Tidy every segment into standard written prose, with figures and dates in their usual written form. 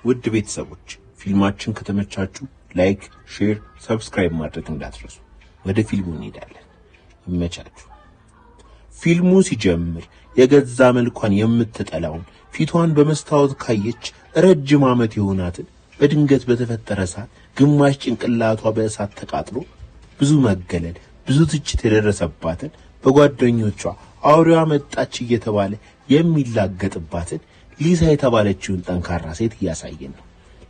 ውድ ቤተሰቦች ፊልማችን ከተመቻችሁ ላይክ፣ ሼር፣ ሰብስክራይብ ማድረግ እንዳትረሱ። ወደ ፊልሙ እንሄዳለን። ይመቻችሁ። ፊልሙ ሲጀምር የገዛ መልኳን የምትጠላውን ፊቷን በመስታወት ካየች ረጅም ዓመት የሆናትን በድንገት በተፈጠረ እሳት ግማሽ ጭንቅላቷ በእሳት ተቃጥሎ ብዙ መገለል፣ ብዙ ትችት የደረሰባትን በጓደኞቿ አውሬዋ መጣች እየተባለ የሚላገጥባትን ሊሳ የተባለችውን ጠንካራ ሴት እያሳየን ነው።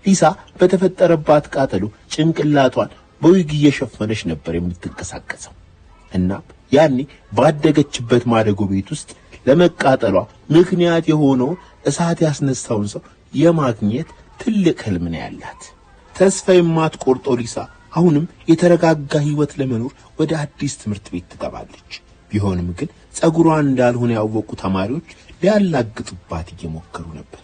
ሊሳ በተፈጠረባት ቃጠሎ ጭንቅላቷን በዊግ እየሸፈነች ነበር የምትንቀሳቀሰው እና ያኔ ባደገችበት ማደጎ ቤት ውስጥ ለመቃጠሏ ምክንያት የሆነው እሳት ያስነሳውን ሰው የማግኘት ትልቅ ህልም ነው ያላት። ተስፋ የማትቆርጠው ሊሳ አሁንም የተረጋጋ ህይወት ለመኖር ወደ አዲስ ትምህርት ቤት ትገባለች። ቢሆንም ግን ጸጉሯ እንዳልሆነ ያወቁ ተማሪዎች ሊያላግጡባት እየሞከሩ ነበር።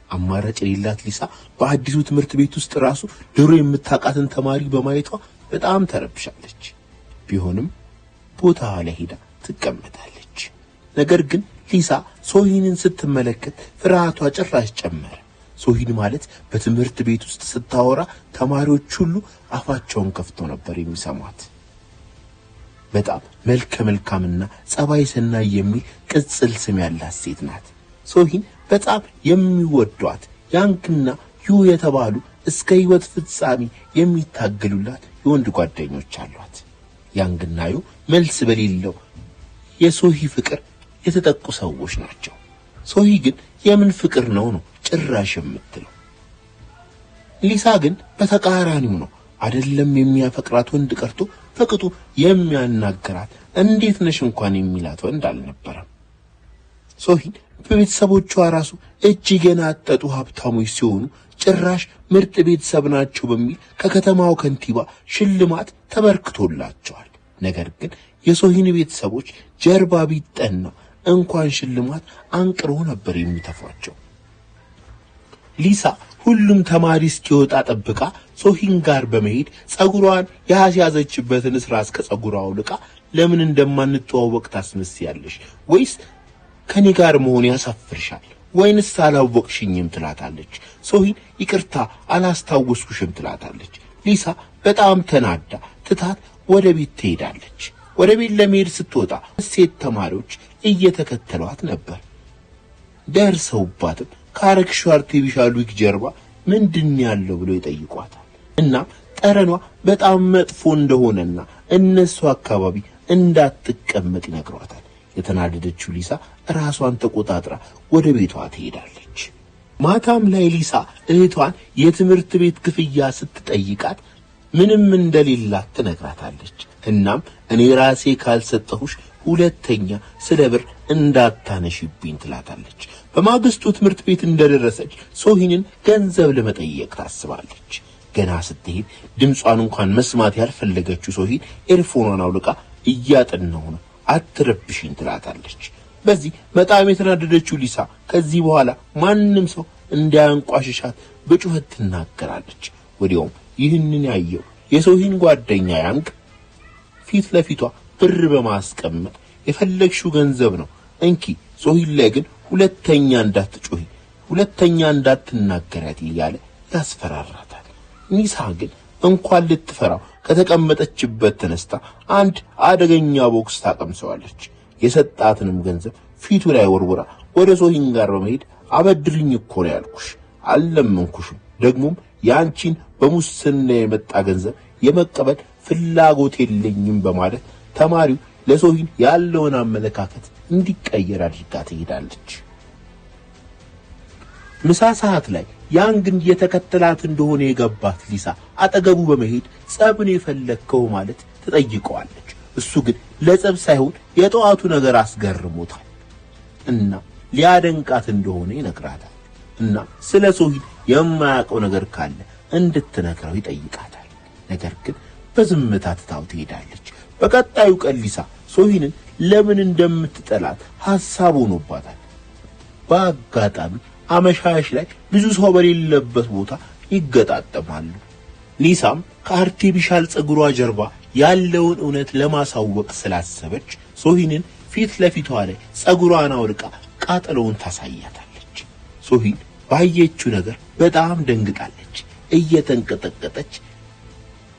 አማራጭ የሌላት ሊሳ በአዲሱ ትምህርት ቤት ውስጥ ራሱ ድሮ የምታውቃትን ተማሪ በማየቷ በጣም ተረብሻለች። ቢሆንም ቦታዋ ላይ ሄዳ ትቀመጣለች። ነገር ግን ሊሳ ሶሂንን ስትመለከት ፍርሃቷ ጭራሽ ጨመረ። ሶሂን ማለት በትምህርት ቤት ውስጥ ስታወራ ተማሪዎች ሁሉ አፋቸውን ከፍተው ነበር የሚሰማት። በጣም መልካምና ጸባይ ሰናይ የሚል ቅጽል ስም ያላት ሴት ናት። ሶሂን በጣም የሚወዷት ያንግና ዩ የተባሉ እስከ ህይወት ፍጻሜ የሚታገሉላት የወንድ ጓደኞች አሏት። ያንግና ዩ መልስ በሌለው የሶሂ ፍቅር የተጠቁ ሰዎች ናቸው። ሶሂ ግን የምን ፍቅር ነው ጭራሽ የምትለው። ሊሳ ግን በተቃራኒው ነው። አይደለም የሚያፈቅራት ወንድ ቀርቶ በቅጡ የሚያናገራት እንዴት ነሽ እንኳን የሚላት ወንድ አልነበረም። ሶሂን በቤተሰቦቿ ራሱ እጅግ የናጠጡ ሀብታሞች ሲሆኑ ጭራሽ ምርጥ ቤተሰብ ናቸው በሚል ከከተማው ከንቲባ ሽልማት ተበርክቶላቸዋል። ነገር ግን የሶሂን ቤተሰቦች ጀርባ ቢጠና እንኳን ሽልማት አንቅሮ ነበር የሚተፏቸው። ሊሳ ሁሉም ተማሪ እስኪወጣ ጠብቃ ሶሂን ጋር በመሄድ ጸጉሯን ያስያዘችበትን ስራስ ከጸጉሯ አውልቃ ለምን እንደማንተዋወቅ ታስመስያለሽ ወይስ ከኔ ጋር መሆን ያሳፍርሻል ወይንስ አላወቅሽኝም ትላታለች። ሶሂን ይቅርታ አላስታወስኩሽም ትላታለች። ሊሳ በጣም ተናዳ ትታት ወደ ቤት ትሄዳለች። ወደ ቤት ለመሄድ ስትወጣ ሴት ተማሪዎች እየተከተሏት ነበር። ደርሰውባትም ካረክሽው አርቲፊሻል ዊግ ጀርባ ምንድን ያለው ብሎ ይጠይቋታል። እና ጠረኗ በጣም መጥፎ እንደሆነና እነሱ አካባቢ እንዳትቀመጥ ይነግሯታል። የተናደደችው ሊሳ ራሷን ተቆጣጥራ ወደ ቤቷ ትሄዳለች። ማታም ላይ ሊሳ እህቷን የትምህርት ቤት ክፍያ ስትጠይቃት ምንም እንደሌላት ትነግራታለች። እናም እኔ ራሴ ካልሰጠሁሽ ሁለተኛ ስለ ብር እንዳታነሽብኝ ትላታለች። በማግስቱ ትምህርት ቤት እንደደረሰች ሶሂንን ገንዘብ ለመጠየቅ ታስባለች። ገና ስትሄድ ድምጿን እንኳን መስማት ያልፈለገችው ሶሂን ኤርፎኗን አውልቃ እያጠናሁ ነው አትረብሽኝ ትላታለች። በዚህ በጣም የተናደደችው ሊሳ ከዚህ በኋላ ማንም ሰው እንዳያንቋሽሻት በጩኸት ትናገራለች። ወዲያውም ይህንን ያየው የሶሂን ጓደኛ ያንግ ፊት ለፊቷ ብር በማስቀመጥ የፈለግሽው ገንዘብ ነው እንኪ፣ ሶሂን ላይ ግን ሁለተኛ እንዳትጮሂ፣ ሁለተኛ እንዳትናገራት እያለ ያስፈራራታል። ሊሳ ግን እንኳን ልትፈራው ከተቀመጠችበት ተነስታ አንድ አደገኛ ቦክስ ታቀምሰዋለች። የሰጣትንም ገንዘብ ፊቱ ላይ ወርውራ ወደ ሶሂን ጋር በመሄድ አበድርኝ እኮ ነው ያልኩሽ፣ አልለመንኩሽም፣ ደግሞም ያንቺን በሙስና የመጣ ገንዘብ የመቀበል ፍላጎት የለኝም በማለት ተማሪው ለሶሂን ያለውን አመለካከት እንዲቀየር አድርጋ ትሄዳለች። ምሳ ሰዓት ላይ ያንግን የተከተላት እንደሆነ የገባት ሊሳ አጠገቡ በመሄድ ጸብን የፈለከው ማለት ተጠይቀዋለች። እሱ ግን ለጸብ ሳይሆን የጠዋቱ ነገር አስገርሞታል እና ሊያደንቃት እንደሆነ ይነግራታል እና ስለ ሶሂን የማያውቀው ነገር ካለ እንድትነግረው ይጠይቃታል። ነገር ግን በዝምታ ትታው ትሄዳለች። በቀጣዩ ቀን ሊሳ ሶሂንን ለምን እንደምትጠላት ሐሳብ ሆኖባታል። በአጋጣሚ አመሻሽ ላይ ብዙ ሰው በሌለበት ቦታ ይገጣጠማሉ። ሊሳም ከአርቲፊሻል ጸጉሯ ጀርባ ያለውን እውነት ለማሳወቅ ስላሰበች ሶሂንን ፊት ለፊቷ ላይ ጸጉሯን አውልቃ ቃጠሎውን ታሳያታለች። ሶሂን ባየችው ነገር በጣም ደንግጣለች። እየተንቀጠቀጠች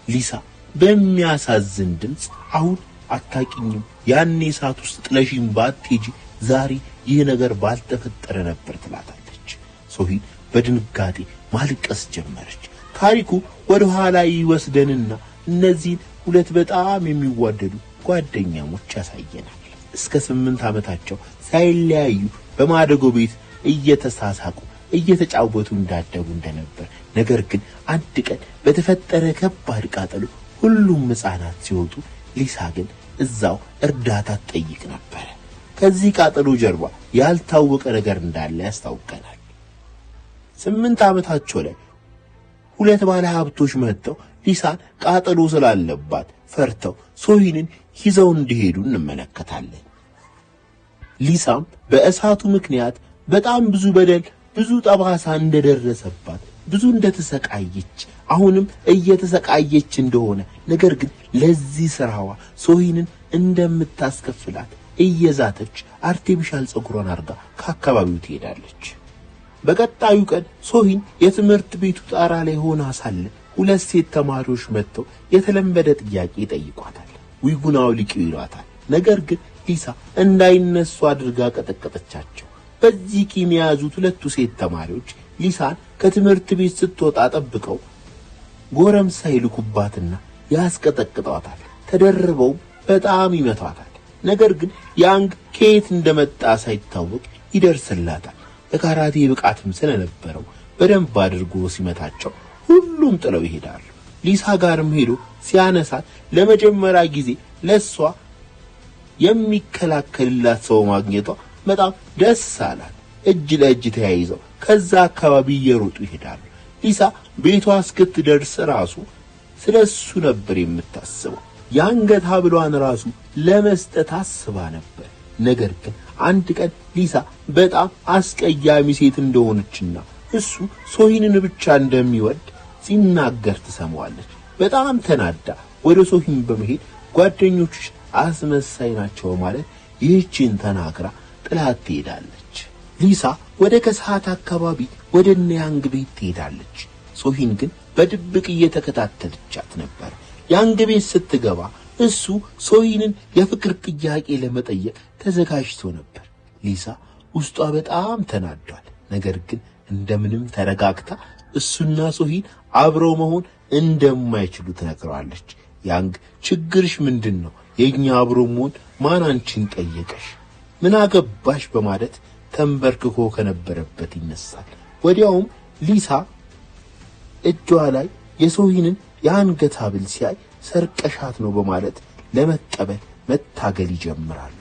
ሊሳ በሚያሳዝን ድምፅ አሁን አታቂኝም፣ ያኔ እሳት ውስጥ ጥለሽኝ ባትሄጂ ዛሬ ይህ ነገር ባልተፈጠረ ነበር ትላታለች። ሶሂን በድንጋጤ ማልቀስ ጀመረች። ታሪኩ ወደ ኋላ ይወስደንና እነዚህን ሁለት በጣም የሚዋደዱ ጓደኛሞች ያሳየናል። እስከ 8 ዓመታቸው ሳይለያዩ በማደጎ ቤት እየተሳሳቁ እየተጫወቱ እንዳደጉ እንደነበር፣ ነገር ግን አንድ ቀን በተፈጠረ ከባድ ቃጠሎ ሁሉም ሕፃናት ሲወጡ ሊሳ ግን እዛው እርዳታ ትጠይቅ ነበር። ከዚህ ቃጠሎ ጀርባ ያልታወቀ ነገር እንዳለ ያስታውቀናል። 8 ዓመታቸው ላይ ሁለት ባለ ሀብቶች መጥተው ሊሳን ቃጠሎ ስላለባት ፈርተው ሶሂንን ይዘው እንዲሄዱ እንመለከታለን። ሊሳም በእሳቱ ምክንያት በጣም ብዙ በደል፣ ብዙ ጠባሳ እንደደረሰባት፣ ብዙ እንደተሰቃየች፣ አሁንም እየተሰቃየች እንደሆነ፣ ነገር ግን ለዚህ ስራዋ ሶሂንን እንደምታስከፍላት እየዛተች አርቲፊሻል ጸጉሯን አርጋ ከአካባቢው ትሄዳለች። በቀጣዩ ቀን ሶሂን የትምህርት ቤቱ ጣራ ላይ ሆና ሳለ ሁለት ሴት ተማሪዎች መጥተው የተለመደ ጥያቄ ጠይቋታል። ዊጉን አውልቂው ይሏታል። ነገር ግን ሊሳ እንዳይነሱ አድርጋ ቀጠቀጠቻቸው። በዚህ ቂም የያዙት ሁለቱ ሴት ተማሪዎች ሊሳን ከትምህርት ቤት ስትወጣ ጠብቀው ጎረምሳ ይልኩባትና ያስቀጠቅጧታል። ተደርበው በጣም ይመቷታል። ነገር ግን ያንግ ከየት እንደመጣ ሳይታወቅ ይደርስላታል። የካራቴ ብቃትም ስለነበረው በደንብ አድርጎ ሲመታቸው ሁሉም ጥለው ይሄዳሉ። ሊሳ ጋርም ሄዶ ሲያነሳት ለመጀመሪያ ጊዜ ለሷ የሚከላከልላት ሰው ማግኘቷ በጣም ደስ አላት። እጅ ለእጅ ተያይዘው ከዛ አካባቢ እየሮጡ ይሄዳሉ። ሊሳ ቤቷ እስክትደርስ ራሱ ስለሱ ነበር የምታስበው። የአንገት ሐብሏን ራሱ ለመስጠት አስባ ነበር። ነገር ግን አንድ ቀን ሊሳ በጣም አስቀያሚ ሴት እንደሆነችና እሱ ሶሂንን ብቻ እንደሚወድ ሲናገር ትሰማዋለች። በጣም ተናዳ ወደ ሶሂን በመሄድ ጓደኞችሽ አስመሳይ ናቸው ማለት ይህችን ተናግራ ጥላት ትሄዳለች። ሊሳ ወደ ከሰዓት አካባቢ ወደ ያንግ ቤት ትሄዳለች። ሶሂን ግን በድብቅ እየተከታተለቻት ነበር። ያንግ ቤት ስትገባ እሱ ሶሂንን የፍቅር ጥያቄ ለመጠየቅ ተዘጋጅቶ ነበር። ሊሳ ውስጧ በጣም ተናዷል። ነገር ግን እንደምንም ተረጋግታ እሱና ሶሂን አብረው መሆን እንደማይችሉ ትነግረዋለች። ያንግ ችግርሽ ምንድነው? የኛ አብሮ መሆን ማን አንቺን ጠየቀሽ? ምን አገባሽ? በማለት ተንበርክኮ ከነበረበት ይነሳል። ወዲያውም ሊሳ እጇ ላይ የሶሂንን የአንገት ሐብል ሲያይ ሰርቀሻት ነው በማለት ለመቀበል መታገል ይጀምራሉ።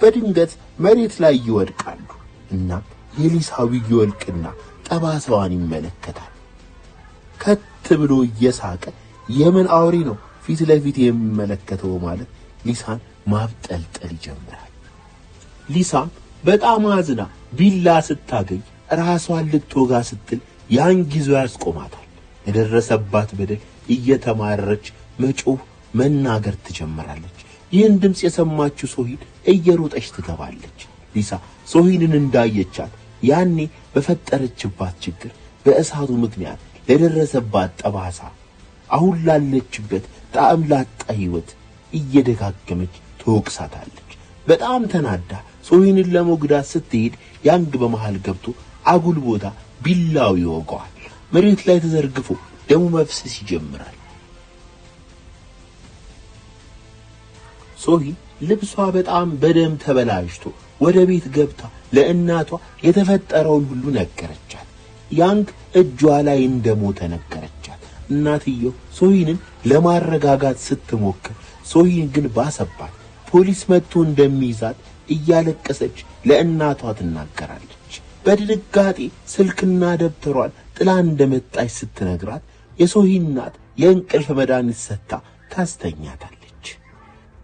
በድንገት መሬት ላይ ይወድቃሉ። እናም የሊሳዊ ይወልቅና ጠባሳዋን ይመለከታል። ከት ብሎ እየሳቀ የምን አውሬ ነው ፊት ለፊት የሚመለከተው ማለት ሊሳን ማብጠልጠል ይጀምራል። ሊሳም በጣም አዝና ቢላ ስታገኝ ራሷን ልትወጋ ስትል ያን ጊዜ ያስቆማታል። የደረሰባት በደል እየተማረረች መጮህ መናገር ትጀምራለች። ይህን ድምጽ የሰማችው ሶሂን እየሮጠች ትገባለች። ሊሳ ሶሂንን እንዳየቻት ያኔ በፈጠረችባት ችግር፣ በእሳቱ ምክንያት ለደረሰባት ጠባሳ፣ አሁን ላለችበት ጣዕም ላጣ ሕይወት እየደጋገመች ትወቅሳታለች። በጣም ተናዳ ሶሂንን ለመጉዳት ስትሄድ ያንግ በመሃል ገብቶ አጉል ቦታ ቢላው ይወጋዋል። መሬት ላይ ተዘርግፎ ደሙ መፍሰስ ይጀምራል። ሶሂን ልብሷ በጣም በደም ተበላሽቶ ወደ ቤት ገብታ ለእናቷ የተፈጠረውን ሁሉ ነገረቻት። ያንግ እጇ ላይ እንደሞተ ነገረቻት። እናትየው ሶሂንን ለማረጋጋት ስትሞክር ሶሂን ግን ባሰባት። ፖሊስ መጥቶ እንደሚይዛት እያለቀሰች ለእናቷ ትናገራለች። በድንጋጤ ስልክና ደብተሯን ጥላ እንደመጣች ስትነግራት የሶሂን እናት የእንቅልፍ መድኃኒት ሰጥታ ታስተኛታለች።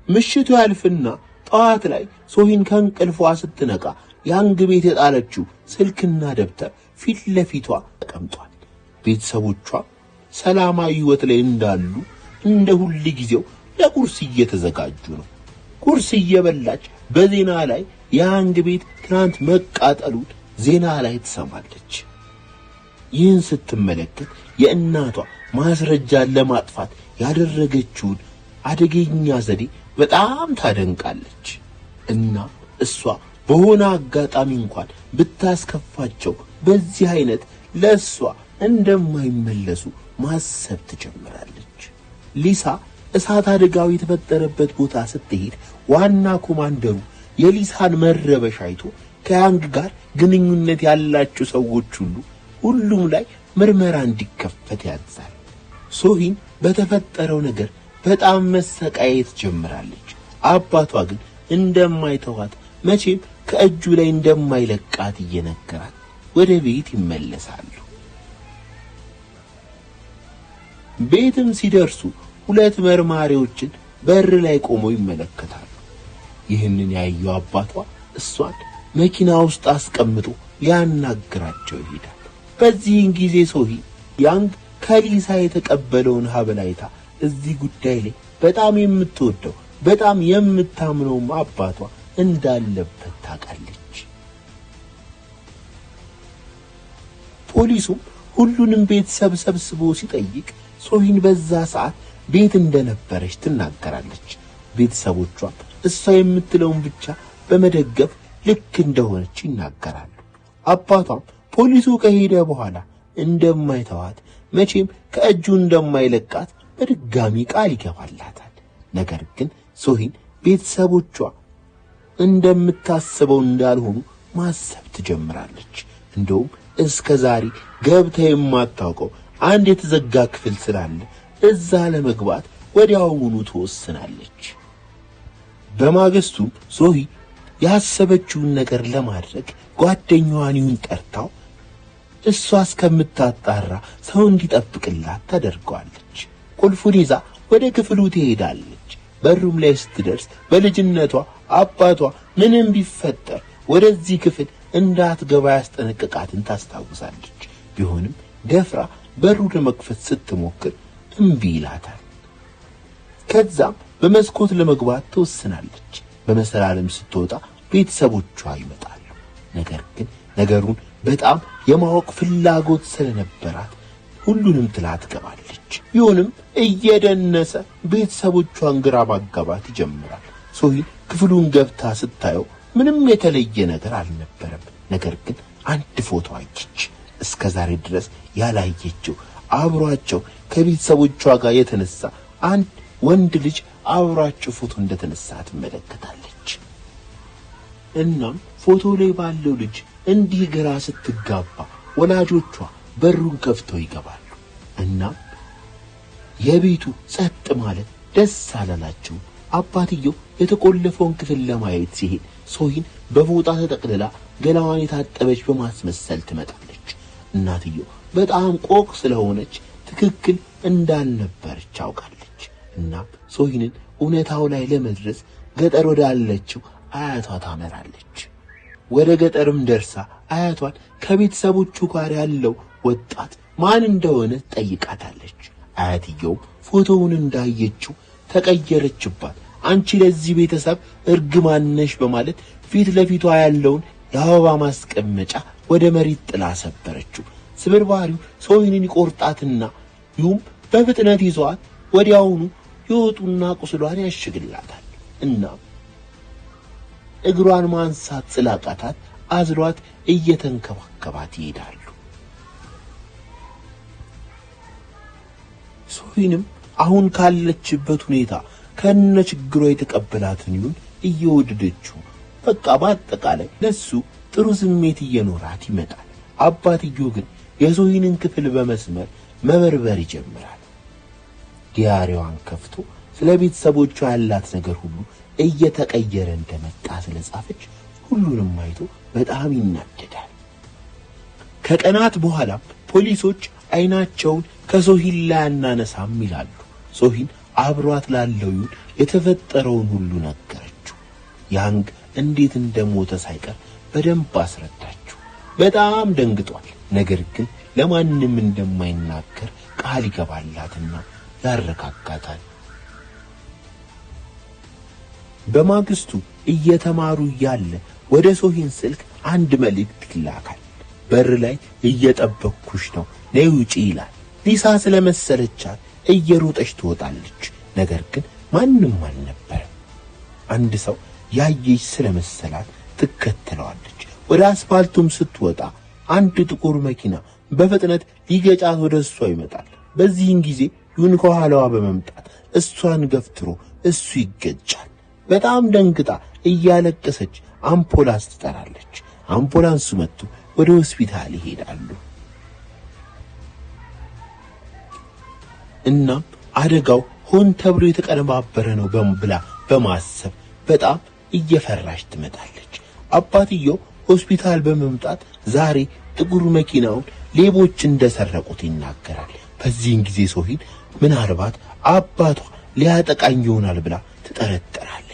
ምሽቱ ያልፍና ጠዋት ላይ ሶሂን ከእንቅልፏ ስትነቃ ያንግ ቤት የጣለችው ስልክና ደብተር ፊት ለፊቷ ተቀምጧል። ቤተሰቦቿ ሰላማዊ ሕይወት ላይ እንዳሉ እንደ ሁሉ ጊዜው ለቁርስ እየተዘጋጁ ነው። ቁርስ እየበላች በዜና ላይ ያንግ ቤት ትናንት መቃጠሉን ዜና ላይ ትሰማለች። ይህን ስትመለከት የእናቷ ማስረጃን ለማጥፋት ያደረገችውን አደገኛ ዘዴ በጣም ታደንቃለች እና እሷ በሆነ አጋጣሚ እንኳን ብታስከፋቸው በዚህ አይነት ለሷ እንደማይመለሱ ማሰብ ትጀምራለች። ሊሳ እሳት አደጋው የተፈጠረበት ቦታ ስትሄድ ዋና ኮማንደሩ የሊሳን መረበሽ አይቶ ከያንግ ጋር ግንኙነት ያላቸው ሰዎች ሁሉም ላይ ምርመራ እንዲከፈት ያዛል። ሶሂን በተፈጠረው ነገር በጣም መሰቃየት ጀምራለች። አባቷ ግን እንደማይተዋት መቼም ከእጁ ላይ እንደማይለቃት እየነገራት ወደ ቤት ይመለሳሉ። ቤትም ሲደርሱ ሁለት መርማሪዎችን በር ላይ ቆመው ይመለከታሉ። ይህንን ያየው አባቷ እሷን መኪና ውስጥ አስቀምጦ ሊያናግራቸው ይሄዳል። በዚህን ጊዜ ሶሂ ያንግ ከሊሳ የተቀበለውን ሀብል አይታ እዚህ ጉዳይ ላይ በጣም የምትወደው በጣም የምታምነው አባቷ እንዳለበት ታውቃለች። ፖሊሱም ሁሉንም ቤተሰብ ሰብስቦ ሲጠይቅ ሶሂን በዛ ሰዓት ቤት እንደነበረች ትናገራለች። ቤተሰቦቿም እሷ የምትለውን ብቻ በመደገፍ ልክ እንደሆነች ይናገራሉ። አባቷም ፖሊሱ ከሄደ በኋላ እንደማይተዋት መቼም ከእጁ እንደማይለቃት በድጋሚ ቃል ይገባላታል። ነገር ግን ሶሂን ቤተሰቦቿ እንደምታስበው እንዳልሆኑ ማሰብ ትጀምራለች። እንደውም እስከ ዛሬ ገብታ የማታውቀው አንድ የተዘጋ ክፍል ስላለ እዛ ለመግባት ወዲያውኑ ትወስናለች። በማግስቱም ሶሂ ያሰበችውን ነገር ለማድረግ ጓደኛዋን ይሁን ጠርታው እሷ እስከምታጣራ ሰው እንዲጠብቅላት ታደርገዋለች። ቁልፉን ይዛ ወደ ክፍሉ ትሄዳለች። በሩም ላይ ስትደርስ በልጅነቷ አባቷ ምንም ቢፈጠር ወደዚህ ክፍል እንዳትገባ ያስጠነቅቃትን ታስታውሳለች። ቢሆንም ደፍራ በሩን ለመክፈት ስትሞክር እምቢ ይላታል። ከዛም በመስኮት ለመግባት ትወስናለች። በመሰላለም ስትወጣ ቤተሰቦቿ ይመጣሉ። ነገር ግን ነገሩን በጣም የማወቅ ፍላጎት ስለነበራት ሁሉንም ጥላ ትገባለች። ቢሆንም እየደነሰ ቤተሰቦቿን ግራ ማጋባት ይጀምራል። ሶሂን ክፍሉን ገብታ ስታየው ምንም የተለየ ነገር አልነበረም። ነገር ግን አንድ ፎቶ አየች። እስከ ዛሬ ድረስ ያላየችው አብሯቸው ከቤተሰቦቿ ጋር የተነሳ አንድ ወንድ ልጅ አብሯቸው ፎቶ እንደተነሳ ትመለከታለች። እናም ፎቶ ላይ ባለው ልጅ እንዲህ ግራ ስትጋባ ወላጆቿ በሩን ከፍተው ይገባሉ። እናም የቤቱ ጸጥ ማለት ደስ አላላቸው። አባትየው የተቆለፈውን ክፍል ለማየት ሲሄድ ሶሂን በፎጣ ተጠቅልላ ገላዋን የታጠበች በማስመሰል ትመጣለች። እናትየው በጣም ቆቅ ስለሆነች ትክክል እንዳልነበረች አውቃለች። እናም ሶሂንን እውነታው ላይ ለመድረስ ገጠር ወዳለችው አያቷ ታመራለች። ወደ ገጠርም ደርሳ አያቷን ከቤተሰቦቹ ጋር ያለው ወጣት ማን እንደሆነ ጠይቃታለች። አያትየው ፎቶውን እንዳየችው ተቀየረችባት። አንቺ ለዚህ ቤተሰብ እርግማን ነሽ በማለት ፊት ለፊቷ ያለውን የአበባ ማስቀመጫ ወደ መሬት ጥላ ሰበረችው። ስብርባሪው ሶሂንን ይቆርጣትና ይሁም በፍጥነት ይዟት ወዲያውኑ ይወጡና ቁስሏን ያሽግላታል። እና እግሯን ማንሳት ስላቃታት አዝሏት እየተንከባከባት ይሄዳሉ። ሶሂንም አሁን ካለችበት ሁኔታ ከነችግሯ የተቀበላትን ይሁን እየወደደችው በቃ በአጠቃላይ ለሱ ጥሩ ስሜት እየኖራት ይመጣል። አባትየው ግን የሶሂንን ክፍል በመስመር መበርበር ይጀምራል። ዲያሪዋን ከፍቶ ስለ ቤተሰቦቿ ያላት ነገር ሁሉ እየተቀየረ እንደመጣ ስለጻፈች ሁሉንም አይቶ በጣም ይናደዳል። ከቀናት በኋላ ፖሊሶች አይናቸውን ከሶሂን ላይ አናነሳም ይላሉ። ሶሂን አብሯት ላለው የተፈጠረውን ሁሉ ነገረችው። ያንግ እንዴት እንደሞተ ሳይቀር በደንብ አስረዳችው። በጣም ደንግጧል። ነገር ግን ለማንም እንደማይናገር ቃል ይገባላትና ያረጋጋታል። በማግስቱ እየተማሩ ያለ ወደ ሶሂን ስልክ አንድ መልእክት ይላካል። በር ላይ እየጠበቅኩሽ ነው ነይ ውጪ ይላል። ሊሳ ስለመሰለቻት እየሮጠች ትወጣለች። ነገር ግን ማንም አልነበረም። አንድ ሰው ያየች ስለመሰላት ትከተለዋለች። ወደ አስፋልቱም ስትወጣ አንድ ጥቁር መኪና በፍጥነት ሊገጫት ወደ እሷ ይመጣል። በዚህን ጊዜ ዩን ከኋላዋ በመምጣት እሷን ገፍትሮ እሱ ይገጫል። በጣም ደንግጣ እያለቀሰች አምፖላንስ ትጠራለች። አምፖላንሱ መጥቶ ወደ ሆስፒታል ይሄዳሉ። እናም አደጋው ሆን ተብሎ የተቀነባበረ ነው ብላ በማሰብ በጣም እየፈራች ትመጣለች። አባትየው ሆስፒታል በመምጣት ዛሬ ጥቁር መኪናውን ሌቦች እንደሰረቁት ይናገራል። በዚህን ጊዜ ሶሂን ምናልባት አባቷ ሊያጠቃኝ ይሆናል ብላ ትጠረጠራለች።